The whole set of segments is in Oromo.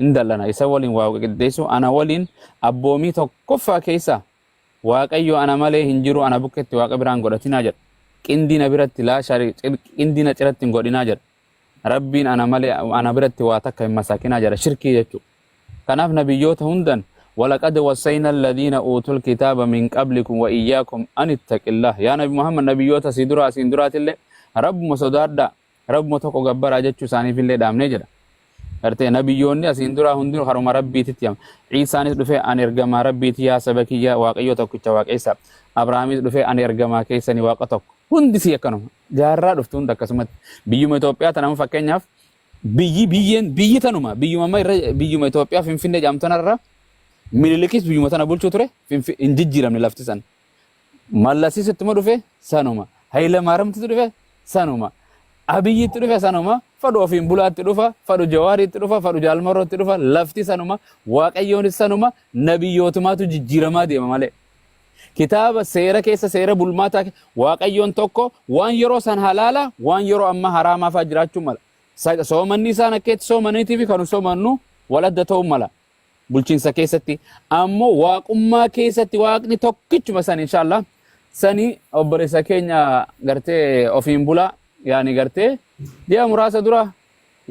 indallana isa waliin waa qiddeessu ana waliin abboomii tokkoffaa keessa waaqayyo ana malee hin jiru ana bukketti waaqa biraan godhatinaa jedha qindina biratti laa shari qindina ciratti hin godhinaa jedha rabbiin ana malee ana biratti waa takka hin masakinaa jedha shirkii jechuudha kanaaf nabiyyoota hundan ولقد وصينا الذين أوتوا الكتاب من قبلكم وإياكم أن اتقوا الله يا نبي محمد نبيوتا سيندرات اللي رب مسودادا رب متوكو غبر اجچو ساني في اللي دامنه جدا ارتي نبيوني سيندرا هندر حرم ربي تيام عيسى نس دفه ان ارغما ربي تيا سبكيا واقيو توكچ واقيسا ابراهيم دفه ان ارغما كيسني واقتوك هندي سيكنو جارا دفتون دكسمت بيوم ኢትዮጵያ ተናም ፈከኛፍ biyyi tanuma biyyuma Itoophiyaa finfinnee jaamtanarra mililikis biyyuma tana bulchuu ture injijjiiramne lafti san mallasiisitti ma dhufe sanuma hayla maaramti dhufe sanuma abiyyitti dhufe sanuma fadhu ofiin bulaatti dhufa fadhu jawaaritti dhufa fadhu jaalmarootti dhufa lafti sanuma waaqayyoonis sanuma nabiyyootumaatu jijjiiramaa deema malee kitaaba seera keessa seera bulmaataa waaqayyoon tokko waan yeroo san halaala waan yeroo amma haraamaa faa jiraachuu mala soomanni isaan akkeetti soomaniitii fi kan soomannu waladda ta'uu mala bulchiinsa keessatti ammoo waaqummaa keessatti waaqni tokkichuma san inshallah sani obboleessa keenya gartee ofiin bulaa yaani gartee ji'a muraasa dura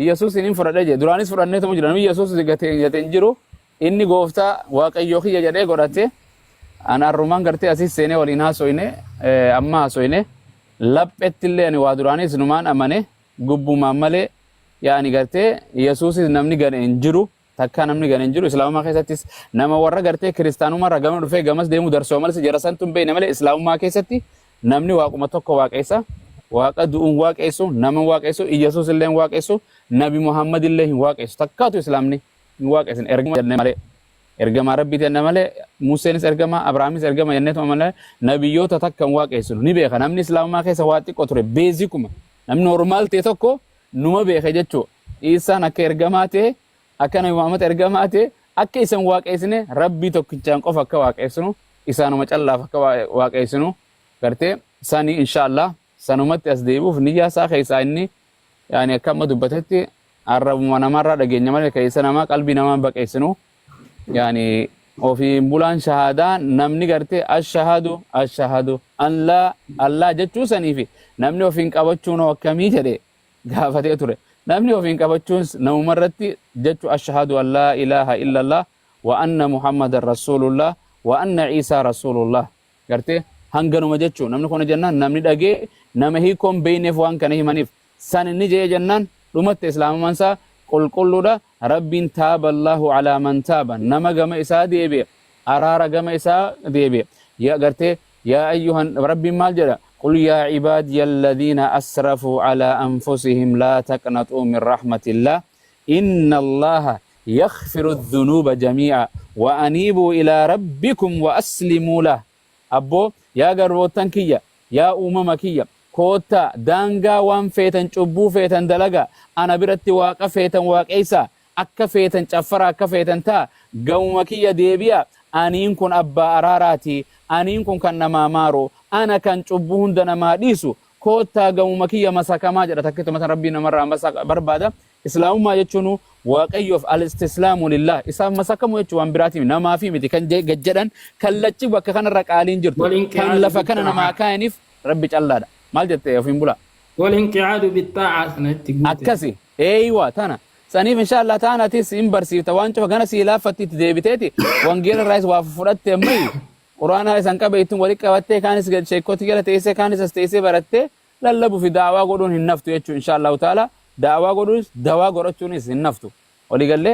Yesuus inni fudhadhe jedhe duraanis fudhannee tumu jiran Yesuus gateen jiru inni gooftaa waaqayyoo kiyya jedhee godhate anarrumaan gartee asis seenee waliin haasoyne amma haasoyne laphettillee ani waa duraanis numaan amane gubbumaan malee yaani gartee Yesuus namni gane hin jiru takka namni gane hin jiru islaamummaa keessattis nama warra gartee kiristaanummaa ragama dhufee gamas deemu darsoo malee jarasantuun beene malee islaamummaa keessatti namni waaquma tokko waaqeessa waaqa du'uun waaqeessu nama waaqeessu Yesuus illee waaqeessu nabi Muhammad illee hin waaqeessu takkaatu islaamni hin waaqeessin ergama rabbii tenna malee Museenis ergama Abrahaamis ergama jenneetuma malee nabiyyoota takka hin waaqeessu ni beeka namni islaamummaa keessa waa xiqqoo ture beezikuma namni normaal ta'e tokko numa beeka jechuudha isaan akka ergamaa ta'e akka nabi Muhammad ergamaa ta'e akka isan waaqeessine rabbii tokkichaan qofa akka waaqeessinu isaanuma callaaf akka waaqeessinu gartee sani inshallah sanumatti as deebuuf niyyaa isaa keessaa inni yaani akka amma dubbatetti arrabuma namarraa dhageenya malee keessa namaa qalbii namaa baqeessinu yaani ofiin bulaan shahadaa namni gartee ashhadu an la Allah jechuu saniifi namni ofiin qabachuun akkamii jedhee gaafatee ture namni ofiin qabachuun namumarratti jechu ashhadu an la ilaha illallah wa anna muhammadar rasulullah wa anna isa rasulullah gartee hanganuma jechu namni kun jennaan namni dhagee nama hiikoon beeyneef waan kana himaniif san inni jee jennaan dhumatti islaamummaan isaa qulqulluudha rabbiin taaballahu alaa man taaba nama gama isaa deebi'e araara gama isaa deebi'e yaa gartee yaa ayyuhan rabbiin maal jedha قل يا عبادي الذين أسرفوا على أنفسهم لا تقنطوا من رحمة الله إن الله يغفر الذنوب جميعا وأنيبوا إلى ربكم وأسلموا له أبو يا غروتان كيا يا كيا كوتا دانغا وان فيتن چبو فيتن دلغا أنا برتي واقع فيتن واقعيسا أكا فيتن چفر أكا فيتن تا قوم كيا ديبيا أنين كن أبا أراراتي أنين كن كان نمامارو أنا كان چبوهن دنا ما ديسو كوتا قوم كيا مساكا ما جرى تكتو مثلا ربنا مرة مساكا بربادا إسلام ما يجونو واقعيوف الاستسلام لله إسلام مساكا مو يجوان براتي نما في متي كان جدًا كان لتشي وكا كان رقالين جرتو كان لفا كان نما كانف ربي الله دا مال جدت يفين بلا والانقعاد بالطاعة أكسي أيوة تانا سنيف إن شاء الله تانا تيس إمبرسي توانشو فكان سيلافتي تديبتيتي وانجيل الرئيس واففرت مي قرانا إسانكا بيتم وليكا واتي كانس قد شيكوتي جلا تيسي كانس استيسي برتي للبو في دعوة قدون هنفتو يتشو إن شاء الله تعالى دعوة قدون دعوة قدون هنفتو ولي قال لي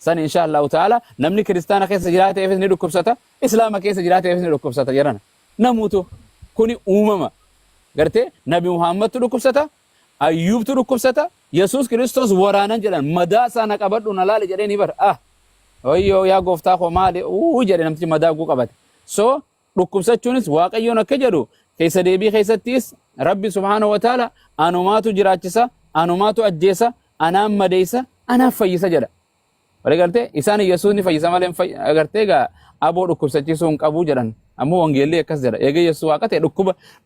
سن إن شاء الله تعالى نمني كريستانا كيس جرات يفز ندو كبساتا إسلاما كيس جرات يفز ندو كبساتا جرانا نموتو كوني أمما قرتي نبي محمد تدو كبساتا أيوب تدو كبساتا يسوس كريستوس ورانا جلان مدى سانا قبردو نلالي جريني بر ويو يا قفتا خو مالي جرين نمتي مدى قو قبت so dhukkubsachuunis waaqayyoon akka jedhu keessa deebii keessattis rabbi subhanahu wa ta'ala anumaatu jiraachisa anumaatu ajjeesa anaan madeessa anaan fayyisa jedha wali galtee isaan Yesuus ni fayyisa malee agartee gaa aboo dhukkubsachiisuu hin qabu jedhan ammoo wangeelli akkas jedha eega Yesuus waaqa ta'e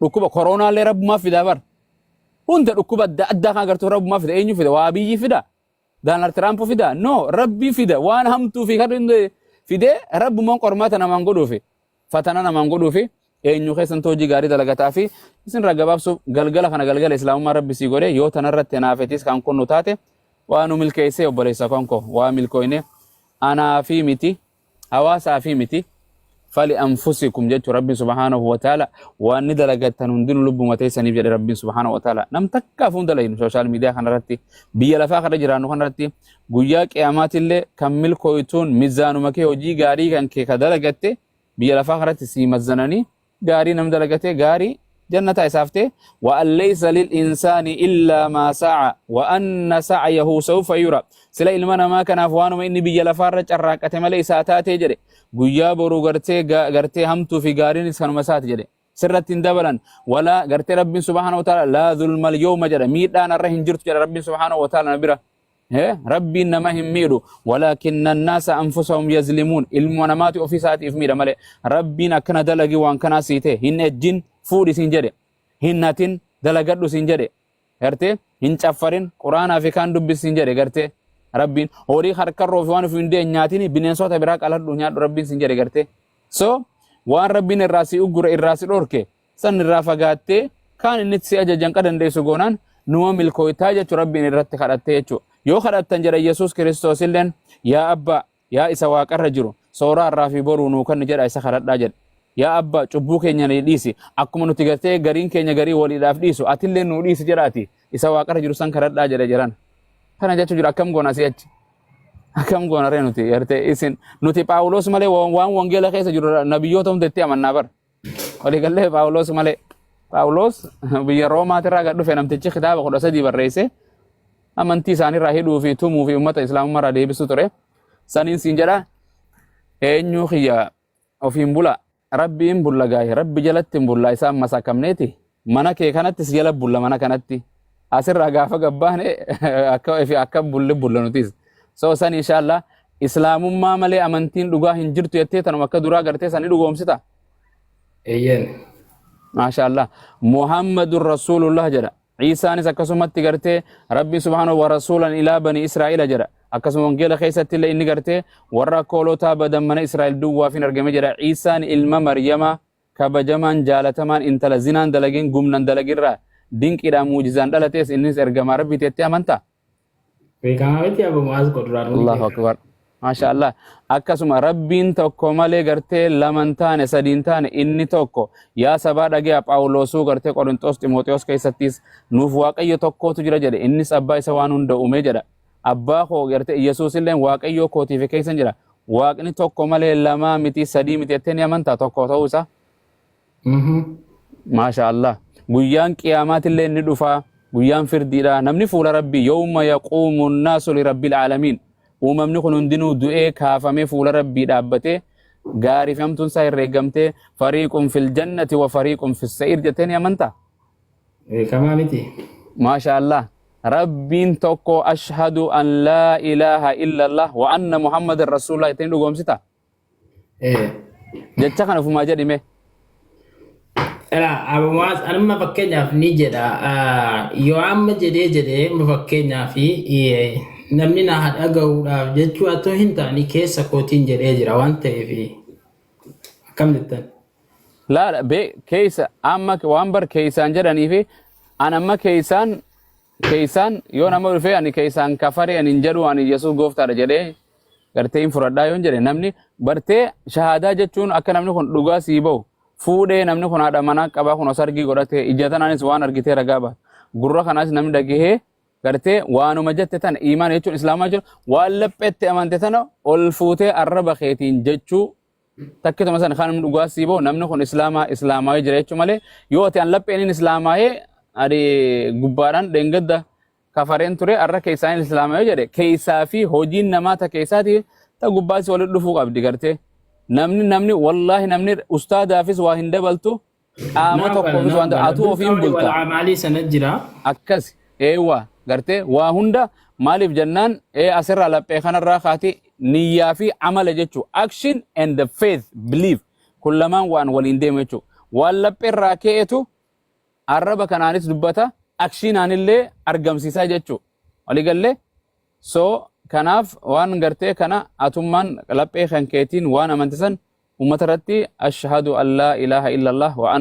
dhukkuba koronaa illee rabbumaa fida bar hunda dhukkuba adda addaa kan agartuu rabbumaa fida eenyu fida waa biyyi fida Donald Trump fida no rabbi fida waan hamtuu fi kadin fide rabbu mon qormata naman godhuufi fatana naman godhuufi eenyu keessan toojii gaarii dalagataa fi isin ragabaabsu galgala kana galgala islaamummaa rabbi si godhe yoo tanarratti naafetis kan kunnu taate waanu milkeessee obboleessa konko waa milkooyne anaa fi miti hawaasaa fi miti fali anfusikum jechu rabbi subhanahu wa ta'ala waan dalagatan hundin lubbuma teessaniif jedhe rabbi subhanahu wa ta'ala nam takka fuun dalaynu social media kanarratti biyya lafaa kana jiraannu kanarratti guyyaa qiyamaatillee kan milkooytuun mizaanuma kee hojii gaarii kan kee ka dalagatte biyya lafaa kanarratti si mazzananii gaarii nam dalagate gaarii jannata isaafte wa an laysa lil insani illa ma sa'a wa anna sa'yahu sawfa yura sila ilma namaa kanaaf waanuma inni biyya lafaarra carraaqate malee isaa taatee jedhe guyyaa boruu gartee hamtuu fi gaariin iskanuma isaati jedhe sirratti hin dabalan wala gartee rabbiin subhaanahu wa ta'ala laa zulmal yawma jedha miidhaan arra hin jirtu jedha rabbiin subhaanahu wa ta'ala nabira rabbiin nama hin miidhu walaakinna annaasa anfusahum yazlimuun ilma namaati ofii isaatiif miidha malee rabbiin akkana dalagi waan kanaa siite hin ejjin fuudhi siin jedhe hin hatin dalagadhu siin jedhe gartee hin caffarin quraanaa fi kaan dubbis siin jedhe gartee rabbiin horii harkarroo fi waan of hin nyaatin bineensota biraa qaladhu nyaadhu rabbiin siin jedhe gartee so waan rabbiin irraa si uggure irraa si dhorke san irraa fagaattee kaan inni si ajajan qadandeessu goonaan numa milkooytaa jechu rabbiin irratti kadhatte jechu yoo kadhattan jedha Yesuus Kiristoos illeen yaa abbaa yaa isa waaqarra jiru sooraa irraa fi boruu nuu kan jedha isa kadhadhaa jedha yaa abbaa cubbuu keenya ni dhiisi akkuma nuti gartee gariin keenya garii waliidhaaf dhiisu atillee nuu dhiisi jedhaati isa waaqarra jiru san kadhadhaa jedha jiran kana jechu jira akkam goona si achi akkam goona ree nuti gartee isin nuti Phaawulos malee waan wangeela keessa jiru nabiyyoota hundetti amannaa bar walii gallee Phaawulos malee Phaawulos biyya Roomaatirraa gad dhufe namtichi kitaaba 13 barreesse amantii isaaniirraa hidhuu fi tumuu fi uummata islaamummaarraa deebisuu ture saniin siin jedha eenyu kiyya ofiin bula rabbiin bulla gaa'e rabbi jalatti bulla isaan masakamneeti mana kee kanatti si jala bulla mana kanatti asirraa gaafa gabbaane akka bulla nutis so san inshallah islaamummaa malee amantiin dhugaa hin jirtu jettee tanuma akka duraa gartee sani dhugoomsita eeyyen maashaallah muhammadur rasulullah jedha Isaanis akkasumatti gartee rabbi subhanahu wa rasulan ilaa bani Israa'ila jedha akkasuma wangeela keessatti illee inni gartee warra koolotaa badan mana Israa'el duwwaaf hin argame jedha Isaan ilma Maryama kabajamaan jaalatamaan intala zinaan dalagin gumnan dalagirraa dinqiidhaan muujizaan dhalatees innis ergamaa rabbiiti jettee amantaa beekamaa miti Abu Mu'aaz Quduraan Allahu akbar maashaallah akkasuma rabbiin tokko malee gartee laman taane sadiin taane inni tokko yaa sabaa dhagee Phaawulosuu gartee Qorintos Ximooteos keessattis nuuf waaqayyo tokkootu jira jedhe innis abbaa isa waan hunda uume jedha abbaa koo gartee Yesuus illee waaqayyo kootiif keessan jira waaqni tokko malee lama miti sadii miti jettee ni amantaa tokko ta'uu isaa maashaallah guyyaan qiyaamaatillee ni dhufa guyyaan firdiidha namni fuula rabbii yawma yaquumu nnaasu lirabbil aalamiin uumamni kun hundinuu du'ee kaafamee fuula rabbii dhaabbatee gaarii fi hamtuun isaa herreegamtee fariiqun fil jannati wa fariiqun fis sa'ir jettee ni amantaa beekamaa miti maashaallah rabbiin tokko ashhadu an laa ilaaha illallah wa anna muhammadan rasulullah jettee dhugoomsita jecha kana ofumaa jedhime Abu Mu'aaz anuma fakkeenyaaf ni jedha yoo amma jedhee fakkeenyaaf namni na dhaga'uudhaaf jechuu atoo hin taane keessa kootiin jedhee jira waan ta'eef akkam jettan laala be keessa amma waan bar keessaan jedhanii fi an amma keessaan yoo nama dhufe ani keessaan kafare ani hin jedhu ani Yesuus gooftaadha jedhee gartee hin fudhadhaa yoo jedhe namni bartee shahaadaa jechuun akka namni kun dhugaa sii bahu fuudhee namni kun haadha manaa qabaa kun osargii godhatee ija tanaanis waan argitee ragaa ba'a gurra kanaas namni dhagahee gartee waanuma jette tana iimaan jechuun islaamaa jechuun waan lapheetti amante tana ol fuutee arraba keetiin jechuu takkituma sana kan dhugaa sii bahu namni kun islaamaa jira jechuu malee yoo ati an lapheenin islaamaa'ee adi gubbaadhaan dheengadda kafareen ture arra keessaan islaamaa jedhe keessaa fi hojiin namaa ta keessaati ta gubbaasi walitti dhufuu qabdi gartee namni wallahi namni ustaadaafis waa hin dabaltu qaama tokkoofis waan atu ofiin bulta amaalii sana jira akkas eewwa gartee waa hunda maaliif jennaan asirraa laphee kanarraa kaati niyyaa fi amala jechuu action and the faith belief kun lamaan waan waliin deemu jechuu waan lapheerraa ka'etu arraba kanaanis dubbata actionaanillee argamsiisaa jechuu waliigallee so kanaaf waan gartee kana atummaan laphee kan keetiin waan amantisan ummata irratti ashhadu an laa ilaaha illallah wa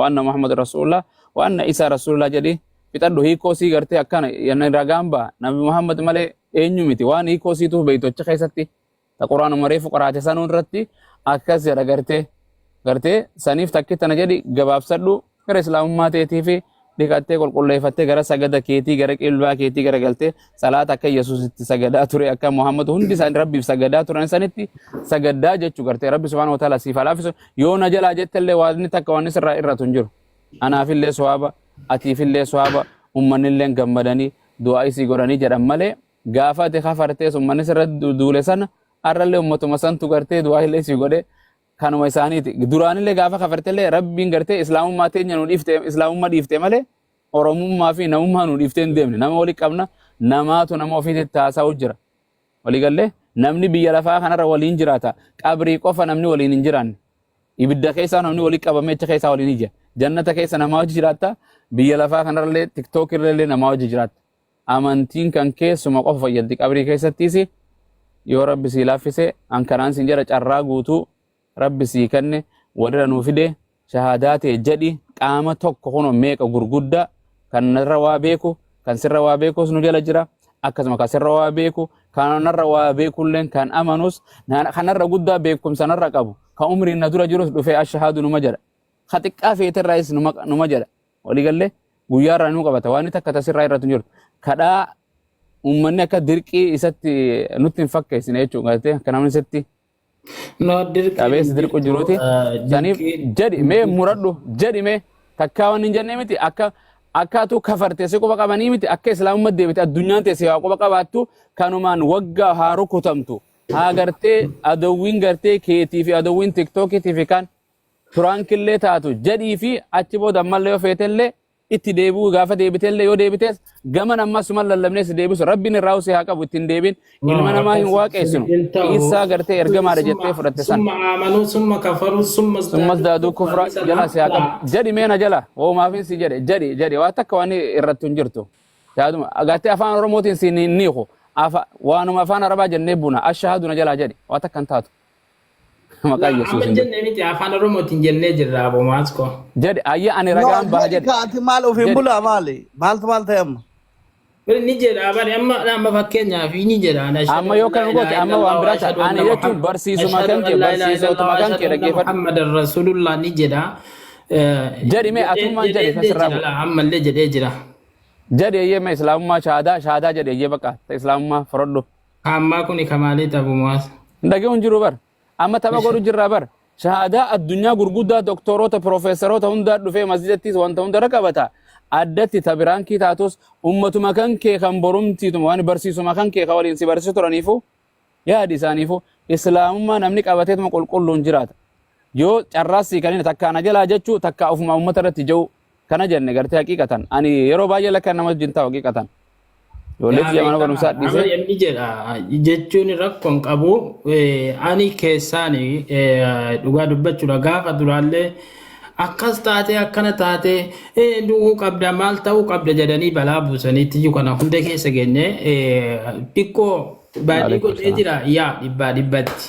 anna muhammad rasulullah wa anna isaa rasulullah jedhi fixadhu hiikoo sii gartee akkana yana ragaan ba'a nabi muhammad malee eenyu miti waan hiikoo siituu beeytocha keessatti ta quraanuma reefu qaraate sanuu irratti akkas jedha gartee saniif takkittana jedhi gabaabsadhu gara islaamummaa teetii fi dhiqattee qulqulleeffattee gara sagada keetii gara qilbaa keetii gara galtee salaata akka yesuusitti sagadaa ture akka muhammad hundi isaan rabbiif sagadaa turan sanitti sagadaa jechuu gartee rabbi subhaanahu wa ta'aala siif alaafisu yoo na jalaa jettellee waan takka waan sirraa irratu hin jiru anaafillee sawaaba atiifillee sawaaba ummannillee gammadanii du'aa isii godhanii jedhan malee gaafa ati kafartee ummanni sirra duule sana arrallee ummatuma santu gartee du'aa illee isii godhe kanuma isaaniiti duraanillee gaafa kafartellee rabbiin gartee islaamummaa teenya nu dhiifte islaamummaa dhiifte malee oromummaa fi namummaa nu dhiifte hin deemne nama wali qabna namaatu nama ofiitti taasa'u jira walii gallee namni biyya lafaa kanarra waliin jiraata qabrii qofa namni waliin hin jiraanne ibidda keessa namni walii qabamee achi keessa waliin ija jannata keessa namaa wajji jiraatta biyya lafaa kanarrallee tiktook irrallee namaa wajji jiraatta amantiin kan keessuma qofa fayyaddi qabrii keessattiis yoo rabbi sii laaffise ankanaan siin jara carraa guutuu rabbi sii kenne walirra nuu fide shahaadaa ta'e jedhi qaama tokko kuno meeqa gurguddaa kan narra waa beeku kan sirra waa beekus nu jala jira akkasuma kan sirra waa beeku kan narra waa beekulleen kan amanus kanarra guddaa beekumsa narra qabu kan umriin na dura jirus dhufee ashhaadu numa jedha ka xiqqaa feeterraayis numa jedha walii gallee guyyaarraa nuu qabata waan takka tasirraa irratti hin jirtu kadhaa ummanni akka dirqii isatti nutti hin fakkeessine jechuudha gartee akka namni isatti No qabeessi dirqu jiruuti saniif jedhi mee muradhu jedhi mee takkaa waan hin jenne miti akkaatu kafartee si quba qabanii miti akka islaamummaa deebite addunyaan teessee waa quba qabaattu kanumaan waggaa haa rukutamtu haa gartee adawwiin gartee keetii fi adawwiin tiktookiitii fi kan turankillee taatu jedhii fi achi booda ammallee yoo feetellee itti deebi'u gaafa deebitellee yoo deebitees gaman ammas suma lallabnees deebisu rabbiin irraa usee haa qabu ittiin deebin ilma namaa hin waaqeessinu isaa gartee ergamaadha jettee fudhatte san summa aamanu summa kafaru summas daaduu kufra jala si haa qabu jedhi meena jala oomaafin si jedhe waa takka waan irratti hin jirtu yaaduma agaattee afaan oromootiin si niiku waanuma afaan arabaa jennee buna ashahaduna jalaa jedhi waa takka hin taatu maqaa yesuus amma jenne miti afaan oromootiin jennee jirra abo maasko jedhi ayya ani ragaan baha jedhi ati maal ofiin bulaa maali maaltu maal ta'e amma ni jedha bari amma fakkeenyaaf ni jedha amma yoo kan gooti amma waan biraa ta'a ani jechuun barsiisuma kan kee barsiisotuma kan kee dhaggeeffadhu Muhammad rasulullah ni jedha jedhi mee atummaan jedhi kasirraa ammallee jedhee jira jedhi eeyyee mee islaamummaa shahaadaa jedhi eeyyee bakka islaamummaa fudhadhu ammaa kuni kamaalee tabu maas dhageewwan jiru bar amma tapha godhu jirraa bar shahaadaa addunyaa gurguddaa doktoroota profeesaroota hundaa dhufee masjidatti wanta hunda rakabata addatti tabiraankii taatus ummatuma kan kee kan borumtiituma waan barsiisuma kan kee waliin si barsiisu turaniifu yaadi isaaniifu islaamummaa namni qabateetuma qulqulluun jiraata yoo carraasii kanina takka ana jalaa jechuu takka ofuma ummata irratti jiru kana jenne gartee haqiiqatan ani yeroo baay'ee lakka nama wajjin ta'u haqiiqatan yoo leetti mana barumsaa dhiise ni jedha jechuun rakkoon qabu ani keessaani dhugaa dubbachuudha gaafa duraallee akkas taate akkana taate du'uu qabda maal ta'uu qabda jedhanii balaa buusaniitti jiru kana hunda keessa geenye xiqqoo baadii godhee jira yaa dhibbatti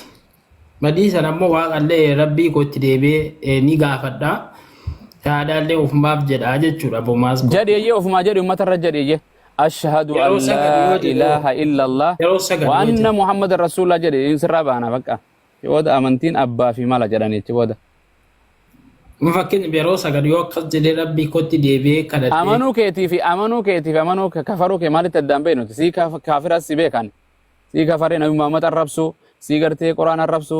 badii sana ammoo waaqallee rabbii kootti deebi'ee ni gaafadha shahaadaallee ofumaaf jedha jechuudha bomaas jedheeyyee ofumaa jedhe uummatarra jedheeyyee ashhadu an laa ilaaha illallah wa anna muhammadan rasulullah jedhe sirraa baana bakka yoo amantiin abbaa fi mala jedhanii achi booda fakkeenya yeroo sagad yoo akkas jedhee rabbii kootti deebi'ee kadhatee amanuu keetiif amanuu kafaruu kee maalitti addaan beeknuti sii kaafiras si beekan sii kafaree nabi muhammad arrabsu sii gartee quraan arrabsu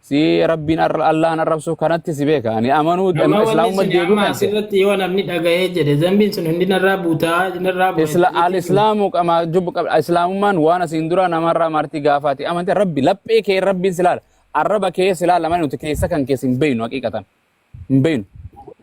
sii rabbiin allahan arrabsu kanatti si beekani amanuu islaamummaa deeguu kan asirratti yoo namni dhaga'ee jedhe zambiin sun hundi narraa buutaa narraa al-islaamu qama jubbu qaba islaamummaan waan asiin dura namarraa martii gaafaati amantii rabbi laphee kee rabbiin silaala arraba kee silaala malee nuti keessa kan keessa hin beeynu haqiiqatan hin beeynu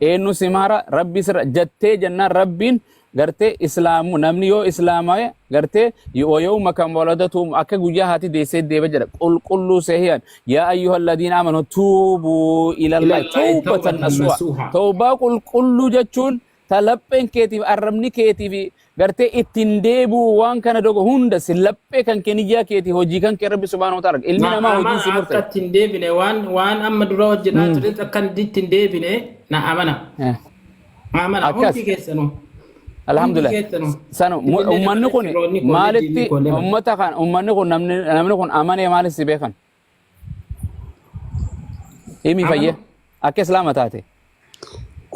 eenyu simaara rabbi sirra jettee jennaan rabbiin gartee islaamu namni yoo islaamaye gartee yoo makam waladatu akka guyyaa haati deessee deebe jedha qulqulluu seehiyan yaa ayyuhal ladina amanu tuubu ila allah tawbatan nasuha tawbaa qulqulluu jechuun talapheen keetiif arrabni keetiif gartee ittiin deebi'u waan kana dogo hunda si laphee kan kee niyyaa keeti hojii kan kee rabbi subhaanahu wa ta'ala ilmi namaa hojii si murte akka ittiin deebine waan amma dura hojjetaa ture akka ittiin deebine na amana hundi keessanuu alhamdulillah sanu ummanni kun maalitti ummata kan ummanni kun namni kun amane maalis si beekan himi fayye akka islaama taate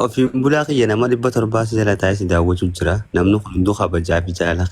Ofii bulaa kiyya nama 700 jala taa'ee si daawwachuu jira namni kun hunduu kabajaa fi jaalala